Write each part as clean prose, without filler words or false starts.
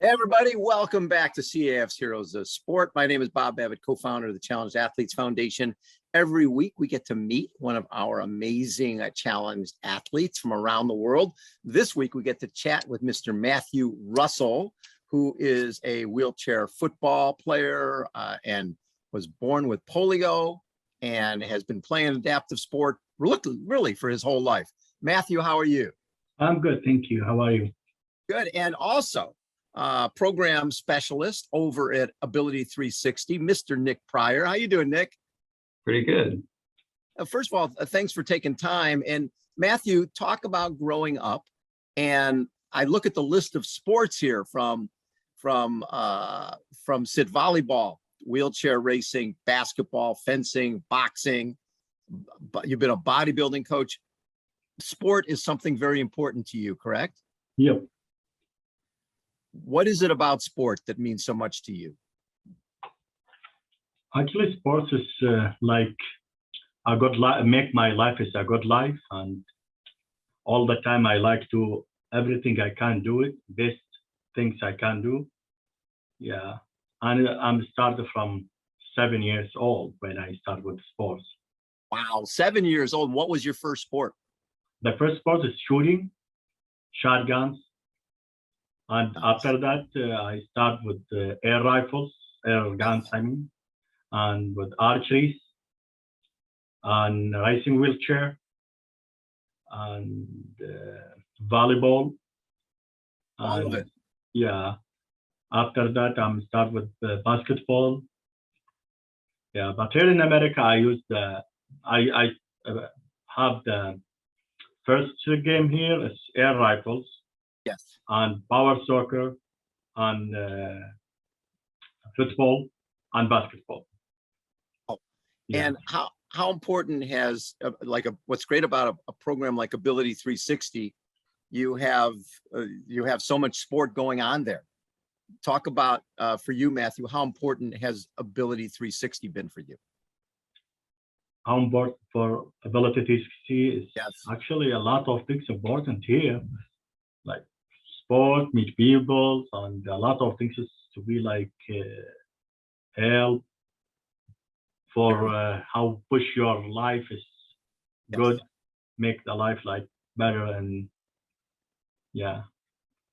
Hey everybody, welcome back to CAF's Heroes of Sport. My name is Bob Babbitt, co-founder of the Challenged Athletes Foundation. Every week we get to meet one of our amazing challenged athletes from around the world. This week we get to chat with Mr. Matthew Russell, who is a wheelchair football player and was born with polio and has been playing adaptive sport really for his whole life. Matthew, how are you? I'm good, thank you. How are you? Good, and also program specialist over at Ability 360, Mr. Nick Pryor. How you doing, Nick? Pretty good. First of all, thanks for taking time. And Matthew, talk about growing up. And I look at the list of sports here from sit volleyball, wheelchair racing, basketball, fencing, boxing. But you've been a bodybuilding coach. Sport is something very important to you, correct? Yep. What is it about sport that means so much to you? Actually, sports is like a good life. Make my life is a good life, and all the time I like to everything I can do it. Best things I can do. Yeah, and I'm started from 7 years old when I started with sports. Wow, 7 years old. What was your first sport? The first sport is shooting, shotguns. And after that, I start with air rifles, air guns, I mean, and with archery, and racing wheelchair, and volleyball. And yeah, after that, I'm start with basketball. Yeah, but here in America, I use I have the first game here is air rifles. Yes. And power soccer, and football, and basketball. Oh, yeah. And how important has what's great about a program like Ability 360? You have so much sport going on there. Talk about for you, Matthew. How important has Ability 360 been for you? How important for Ability 360 is actually a lot of things important here, like sport, meet people, and a lot of things is to be like help for how push your life is good, make the life like better, and yeah.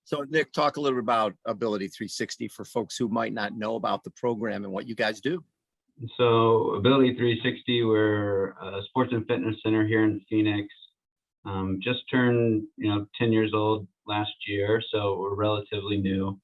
So Nick, talk a little bit about Ability 360 for folks who might not know about the program and what you guys do. So Ability 360, we're a sports and fitness center here in Phoenix. Just turned 10 years old last year, so we're relatively new,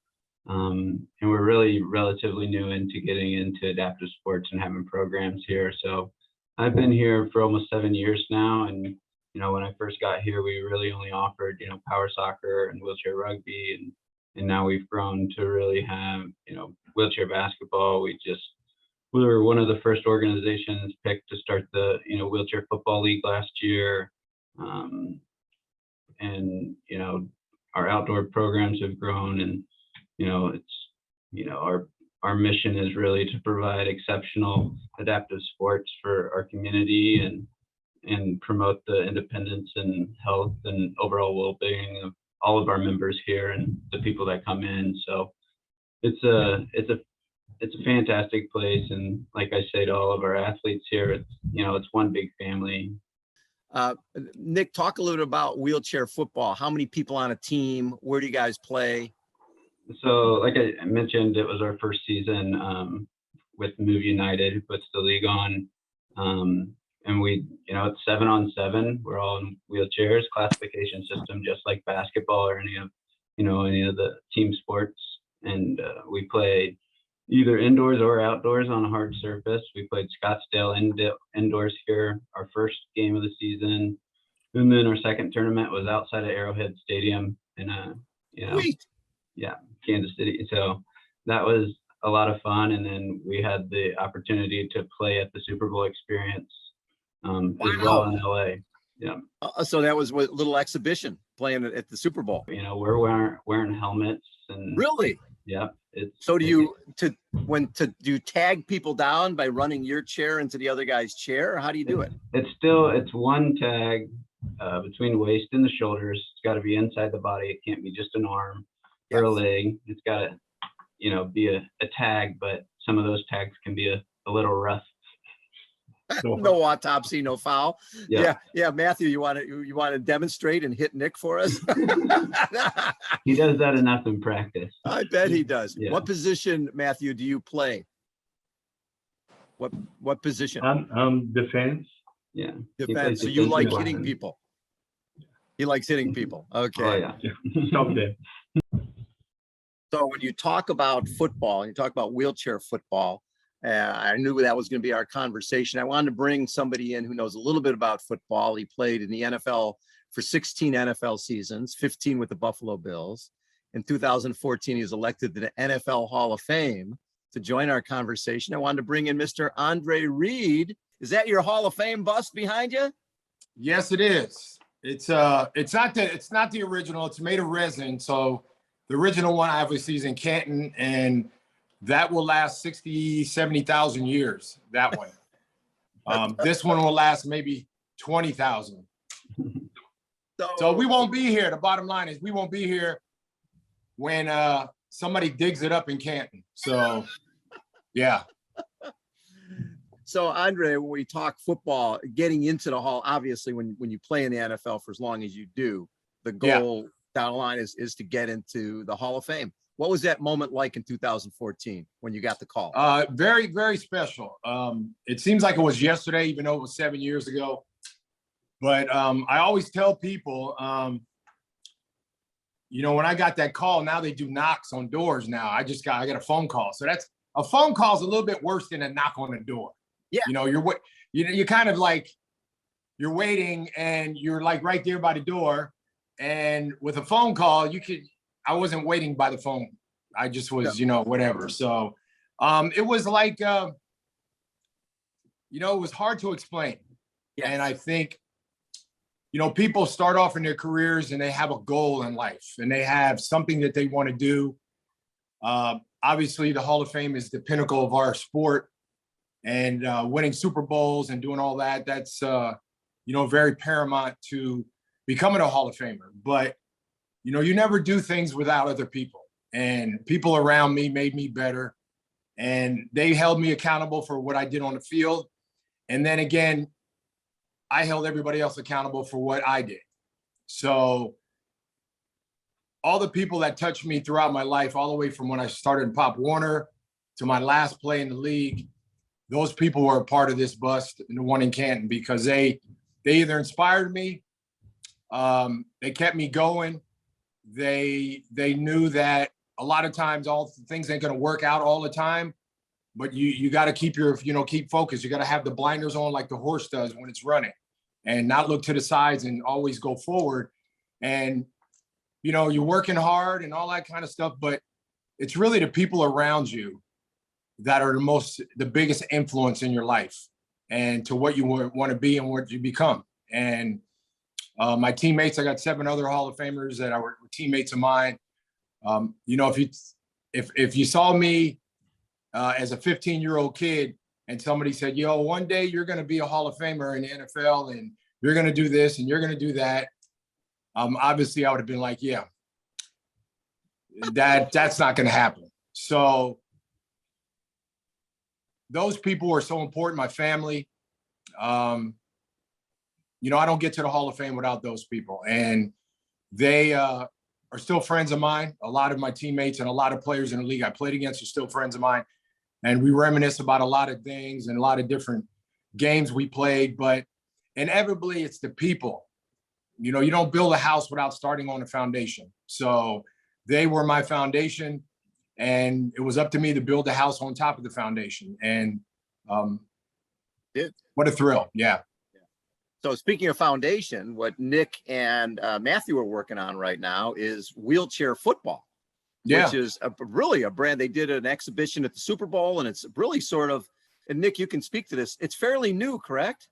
and we're really relatively new into getting into adaptive sports and having programs here. So I've been here for almost 7 years now, and when I first got here, we really only offered power soccer and wheelchair rugby, and now we've grown to really have wheelchair basketball. We were one of the first organizations picked to start the wheelchair football league last year. And our outdoor programs have grown, and our mission is really to provide exceptional adaptive sports for our community and promote the independence and health and overall well-being of all of our members here and the people that come in. So it's a fantastic place, and like I say to all of our athletes here, it's one big family. Nick, talk a little bit about wheelchair football. How many people on a team? Where do you guys play? So like I mentioned, it was our first season with Move United, who puts the league on. And we, it's 7-on-7. We're all in wheelchairs, classification system, just like basketball or any of the team sports. And we play either indoors or outdoors on a hard surface. We played Scottsdale indoors here, our first game of the season. And then our second tournament was outside of Arrowhead Stadium in Kansas City. So that was a lot of fun. And then we had the opportunity to play at the Super Bowl Experience as well in LA. Yeah. So that was a little exhibition playing at the Super Bowl. We're wearing helmets and really. Yeah. So do you tag people down by running your chair into the other guy's chair, or how do you do it? It's one tag between the waist and the shoulders. It's got to be inside the body. It can't be just an arm. for a leg. It's got to, be a tag, but some of those tags can be a little rough. No autopsy, no foul. Yeah. Yeah. Matthew, you want to demonstrate and hit Nick for us? He does that enough in practice. I bet he does. Yeah. What position, Matthew, do you play? What position? Defense. Yeah. Defense. So you like hitting people. He likes hitting people. Okay. Oh, yeah. Stop there. So when you talk about football and you talk about wheelchair football, I knew that was going to be our conversation. I wanted to bring somebody in who knows a little bit about football. He played in the NFL for 16 NFL seasons, 15 with the Buffalo Bills. In 2014, he was elected to the NFL Hall of Fame. To join our conversation, I wanted to bring in Mr. Andre Reed. Is that your Hall of Fame bust behind you? Yes, it is. It's not the original. It's made of resin. So the original one obviously is in Canton, and that will last 60, 70,000 years. That one. This one will last maybe 20,000. So we won't be here. The bottom line is we won't be here when somebody digs it up in Canton. So yeah. So Andre, when we talk football, getting into the Hall, obviously when you play in the NFL for as long as you do, the goal down the line is to get into the Hall of Fame. What was that moment like in 2014 when you got the call? Very, very special. It seems like it was yesterday, even though it was 7 years ago. But I always tell people, when I got that call, now they do knocks on doors now. I got a phone call. So a phone call is a little bit worse than a knock on the door. Yeah. You're kind of like, you're waiting and you're like right there by the door. And with a phone call, I wasn't waiting by the phone. I just was, whatever. So it was like, it was hard to explain. Yes. And I think, people start off in their careers and they have a goal in life and they have something that they want to do. Obviously, the Hall of Fame is the pinnacle of our sport, and winning Super Bowls and doing all that, that's, very paramount to becoming a Hall of Famer. But, you never do things without other people, and people around me made me better, and they held me accountable for what I did on the field. And then again, I held everybody else accountable for what I did. So all the people that touched me throughout my life, all the way from when I started in Pop Warner to my last play in the league, those people were a part of this bust, and the one in Canton, because they either inspired me, they kept me going. They knew that a lot of times all things ain't going to work out all the time, but you got to keep keep focused. You got to have the blinders on like the horse does when it's running, and not look to the sides and always go forward. And, you're working hard and all that kind of stuff, but it's really the people around you that are the biggest influence in your life and to what you want to be and what you become. And my teammates, I got 7 other Hall of Famers that were teammates of mine. If you saw me as a 15-year-old kid and somebody said, one day you're going to be a Hall of Famer in the NFL and you're going to do this and you're going to do that, obviously I would have been like, yeah, that's not going to happen. So those people were so important. My family, I don't get to the Hall of Fame without those people. And they are still friends of mine. A lot of my teammates and a lot of players in the league I played against are still friends of mine. And we reminisce about a lot of things and a lot of different games we played. But inevitably, it's the people. You don't build a house without starting on a foundation. So they were my foundation. And it was up to me to build the house on top of the foundation. And what a thrill. Yeah. So speaking of foundation, what Nick and Matthew are working on right now is wheelchair football, which is really a brand. They did an exhibition at the Super Bowl, and it's really sort of, and Nick, you can speak to this. It's fairly new, correct?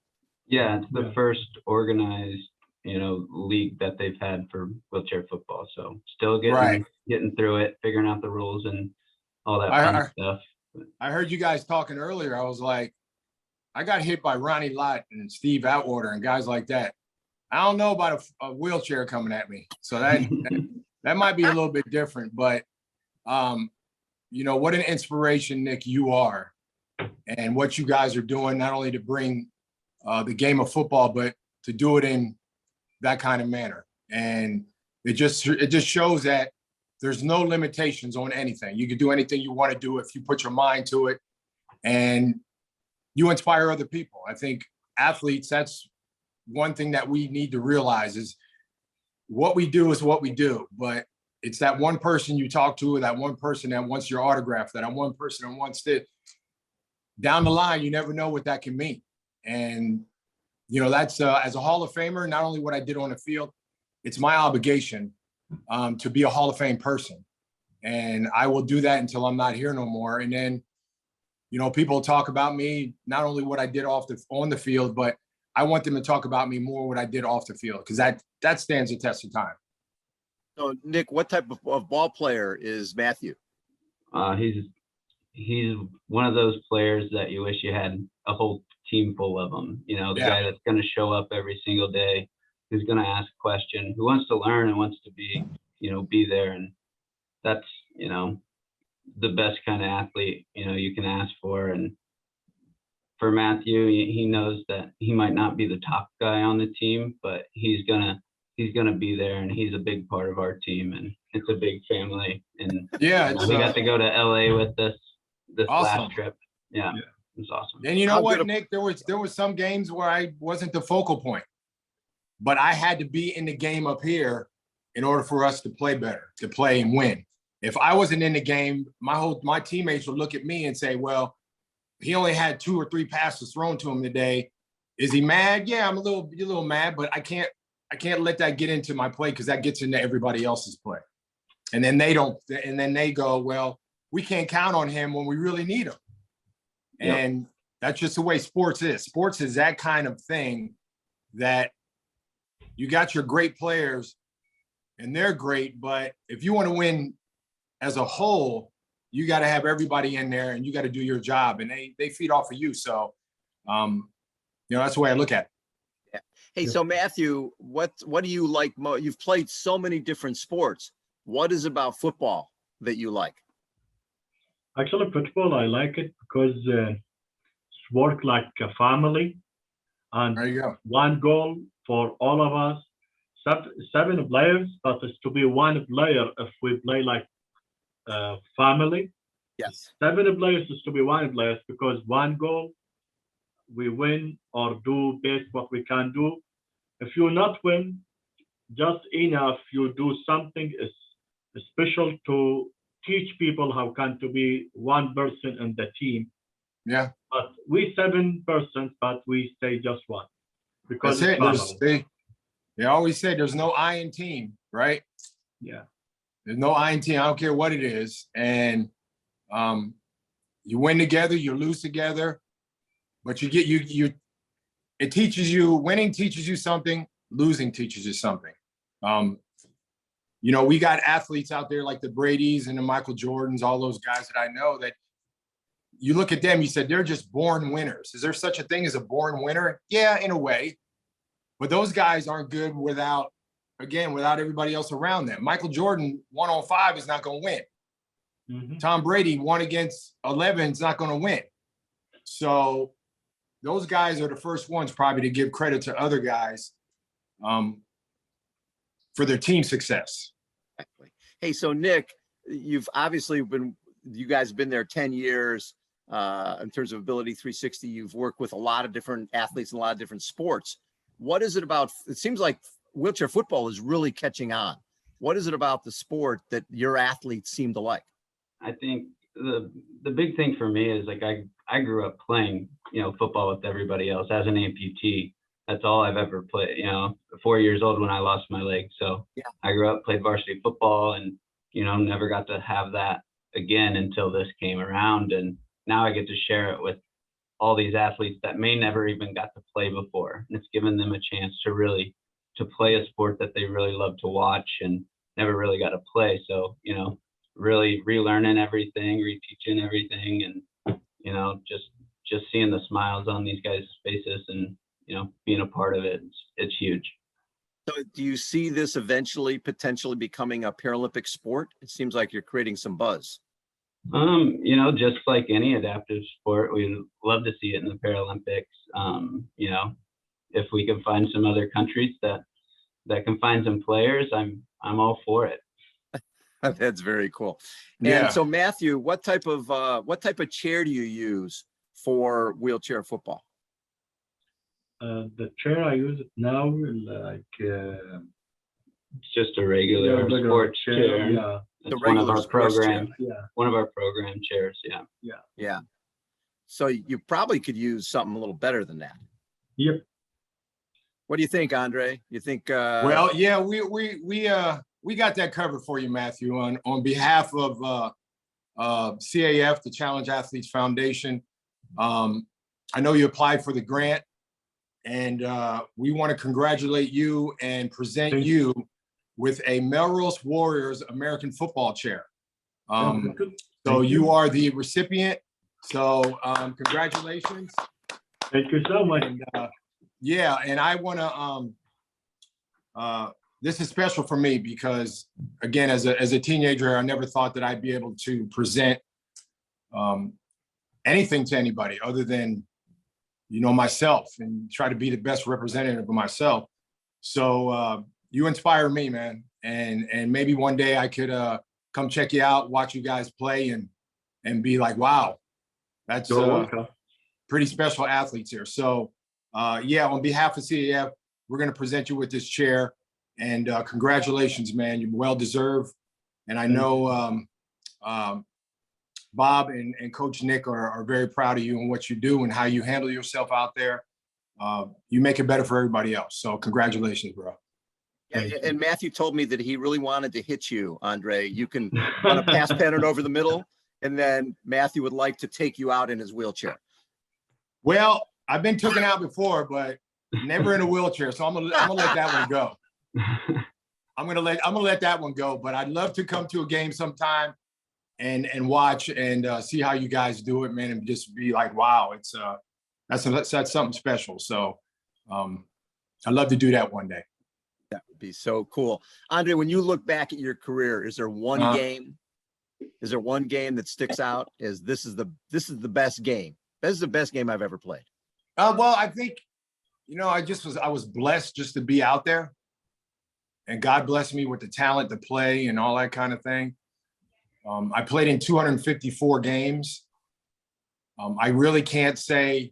Yeah, it's the first organized, league that they've had for wheelchair football. So still getting through it, figuring out the rules and all that fun stuff. I heard you guys talking earlier. I was like, I got hit by Ronnie Lott and Steve Atwater and guys like that. I don't know about a wheelchair coming at me. So that might be a little bit different, but you know, what an inspiration, Nick, you are, and what you guys are doing, not only to bring the game of football, but to do it in that kind of manner. And it just shows that there's no limitations on anything. You can do anything you want to do if you put your mind to it, and you inspire other people. I think athletes, that's one thing that we need to realize is what we do is what we do, but it's that one person you talk to, that one person that wants your autograph, that one person that wants it. Down the line, you never know what that can mean. And, you know, that's as a Hall of Famer, not only what I did on the field, it's my obligation to be a Hall of Fame person. And I will do that until I'm not here no more. And then, you know, people talk about me, not only what I did on the field, but I want them to talk about me more what I did off the field, because that stands the test of time. So, Nick, what type of ball player is Matthew? He's one of those players that you wish you had a whole team full of them. You know, the guy that's going to show up every single day, who's going to ask a question, who wants to learn and wants to be, you know, be there. And that's, you know, the best kind of athlete, you know, you can ask for. And for Matthew, he knows that he might not be the top guy on the team, but he's gonna be there, and he's a big part of our team, and it's a big family. And yeah, you know, he got to go to LA with this awesome. last trip. Yeah, it was awesome. And you know what, Nick, there was some games where I wasn't the focal point, but I had to be in the game up here in order for us to play better, to play and win. If I wasn't in the game, my teammates would look at me and say, well, he only had 2 or 3 passes thrown to him today. Is he mad? Yeah, I'm a little mad, but I can't let that get into my play, because that gets into everybody else's play. And then they go, well, we can't count on him when we really need him. Yep. And that's just the way sports is. Sports is that kind of thing that you got your great players and they're great, but if you want to win as a whole, you got to have everybody in there, and you got to do your job, and they feed off of you. So, you know, that's the way I look at it. Yeah. Hey, so Matthew, what do you like most? You've played so many different sports. What is about football that you like? Actually, football, I like it because it's work like a family, and There you go. one goal for all of us. 7 players, but it's to be one player if we play like family. Yes. 7 players is to be one player, because one goal, we win or do best what we can do. If you not win, just enough you do something is special to teach people how can to be one person in the team. Yeah. But we 7 persons, but we stay just one, because that's it. They always say there's no I in team, right? Yeah. There's no I in team. I don't care what it is. And you win together, you lose together, but it teaches you, winning teaches you something, losing teaches you something. You know, we got athletes out there like the Bradys and the Michael Jordans, all those guys that I know, that you look at them, you said they're just born winners. Is there such a thing as a born winner? Yeah, in a way. But those guys aren't good without everybody else around them. Michael Jordan, 1-on-5 is not going to win. Mm-hmm. Tom Brady, 1 against 11 is not going to win. So those guys are the first ones probably to give credit to other guys for their team success. Exactly. Hey, so Nick, you guys have been there 10 years in terms of Ability 360. You've worked with a lot of different athletes in a lot of different sports. What is it about? It seems like wheelchair football is really catching on. What is it about the sport that your athletes seem to like? I think the big thing for me is like I grew up playing, you know, football with everybody else as an amputee. That's all I've ever played, you know, 4 years old when I lost my leg. So yeah. I grew up, played varsity football, and, you know, never got to have that again until this came around. And now I get to share it with all these athletes that may never even got to play before. And it's given them a chance to play a sport that they really love to watch and never really got to play. So, you know, really relearning everything, reteaching everything, and, you know, just seeing the smiles on these guys' faces and, you know, being a part of it, it's huge. So do you see this eventually potentially becoming a Paralympic sport? It seems like you're creating some buzz. You know, just like any adaptive sport, we'd love to see it in the Paralympics. You know, if we can find some other countries that can find some players, I'm all for it. That's very cool. Yeah. And so Matthew, what type of chair do you use for wheelchair football? The chair I use it now, like It's just a regular regular sports chair. Yeah, It's The one of regular our sports chair. program, yeah, one of our program chairs. Yeah. Yeah. So you probably could use something a little better than that. yep. What do you think, Andre? You think Well, yeah, we got that covered for you, Matthew, on behalf of CAF, the Challenge Athletes Foundation. I know you applied for the grant, and we want to congratulate you and present Thank you with a Melrose Warriors American football chair. So Thank you you. are the recipient. So congratulations. Thank you so much. And, yeah, and I want to. This is special for me because, again, as a teenager, I never thought that I'd be able to present anything to anybody other than, you know, myself, and try to be the best representative of myself. So you inspire me, man, and maybe one day I could come check you out, watch you guys play, and be like, wow, that's You're welcome. pretty special athletes here. So yeah, on behalf of CAF, we're going to present you with this chair, and congratulations, man. You're well deserved. And I know Bob and Coach Nick are very proud of you and what you do and how you handle yourself out there. You make it better for everybody else. So congratulations, bro. and Matthew told me that he really wanted to hit you, Andre. You can run a pass pattern over the middle, and then Matthew would like to take you out in his wheelchair. Well, I've been taken out before, but never in a wheelchair. So I'm gonna let that one go. I'm gonna let that one go. But I'd love to come to a game sometime and watch and see how you guys do it, man, and just be like, wow, it's that's something special. So I'd love to do that one day. That would be so cool. Andre, when you look back at your career, is there one game? Is there one game that sticks out as this is the best game? This is the best game I've ever played. Well, I think, you know, I was blessed just to be out there, and God blessed me with the talent to play and all that kind of thing. I played in 254 games. I really can't say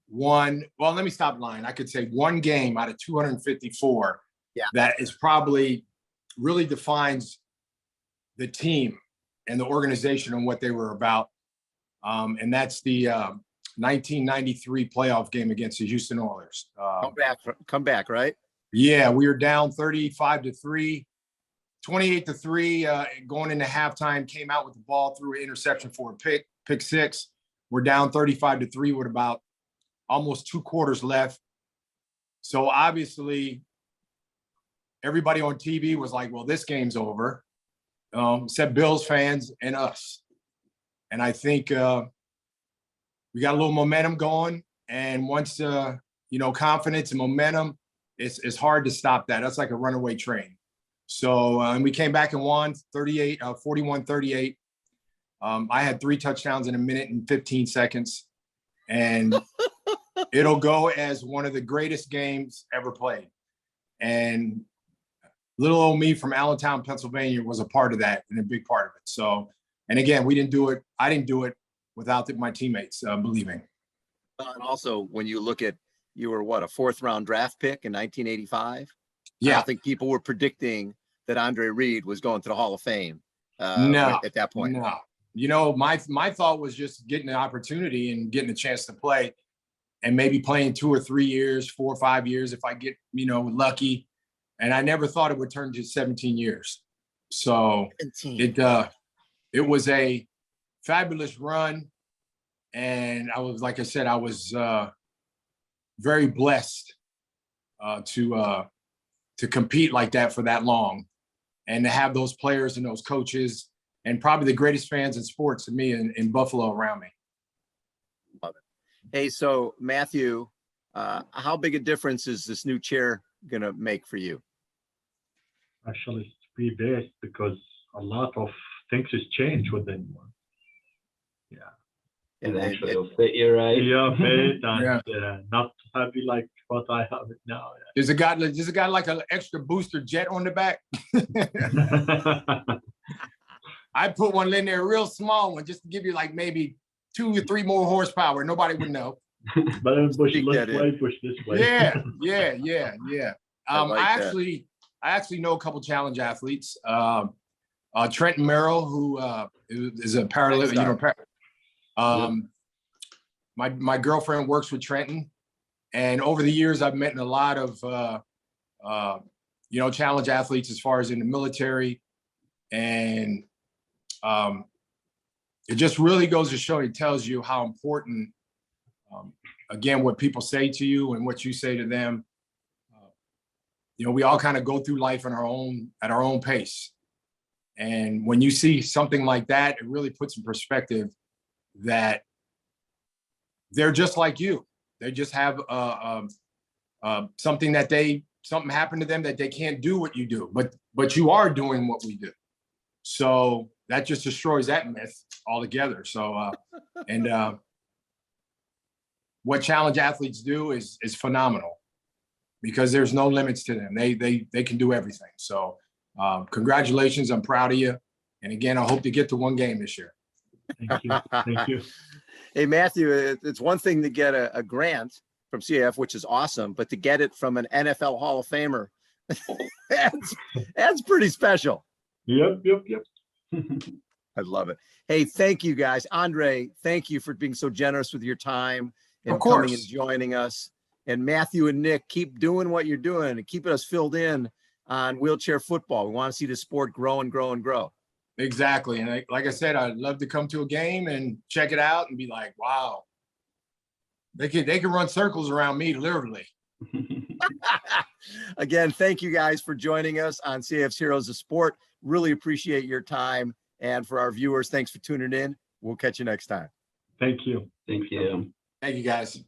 one. Well, let me stop lying. I could say one game out of 254 that is probably really defines the team and the organization and what they were about. And that's the 1993 playoff game against the Houston Oilers. Come back, right? Yeah, we were down 35-3, 28-3, going into halftime, came out with the ball, threw an interception for a pick six. We're down 35-3 with about almost 2 quarters left. So obviously everybody on TV was like, well, this game's over, except Bills fans and us. And I think we got a little momentum going. And once, you know, confidence and momentum, it's hard to stop that. That's like a runaway train. So and we came back and won 41-38. I had 3 touchdowns in 1 minute and 15 seconds. And it'll go as one of the greatest games ever played. And little old me from Allentown, Pennsylvania was a part of that and a big part of it. So, and again, we didn't do it. I didn't do it without my teammates believing. And also, when you look at, you were what, a 4th round draft pick in 1985? Yeah. I don't think people were predicting that Andre Reed was going to the Hall of Fame No, at that point. No. You know, my thought was just getting an opportunity and getting a chance to play, and maybe playing 2 or 3 years, 4 or 5 years if I get, you know, lucky. And I never thought it would turn to 17 years. So 17. It was a fabulous run. And I was, like I said, I was very blessed to compete like that for that long, and to have those players and those coaches and probably the greatest fans in sports to me in Buffalo around me. Love it. Hey, so Matthew, how big a difference is this new chair going to make for you? Actually, it's be best because a lot of things has changed with them. Yeah. It And actually will fit you right. Yeah, fit and Yeah. not heavy like what I have it now. There's a guy like an extra booster jet on the back. Yeah. I put one in there, real small one, just to give you like maybe 2 or 3 more horsepower. Nobody would know. But then push Sneak that this in. way, push this way. Yeah. I like I that. actually know a couple challenge athletes. Trenton Merrill, who is a paralympic, my girlfriend works with Trenton, and over the years I've met a lot of challenge athletes as far as in the military, and it just really goes to show, it tells you how important, again, what people say to you and what you say to them. We all kind of go through life at our own pace. And when you see something like that, it really puts in perspective that they're just like you. They just have something happened to them that they can't do what you do, but you are doing what we do. So that just destroys that myth altogether. So what challenge athletes do is phenomenal, because there's no limits to them. They can do everything. So congratulations. I'm proud of you. And again, I hope to get to 1 game this year. Thank you. Thank you. Hey, Matthew, it's one thing to get a grant from CAF, which is awesome, but to get it from an NFL Hall of Famer, that's pretty special. Yep. I love it. Hey, thank you guys. Andre, thank you for being so generous with your time and Of course. coming and joining us. And Matthew and Nick, keep doing what you're doing and keeping us filled in on wheelchair football. We want to see the sport grow and grow and grow. Exactly. And like I said, I'd love to come to a game and check it out and be like, wow, they can run circles around me, literally. Again, thank you guys for joining us on CAF's Heroes of Sport. Really appreciate your time. And for our viewers, thanks for tuning in. We'll catch you next time. Thank you. Thank you. Thank you, guys.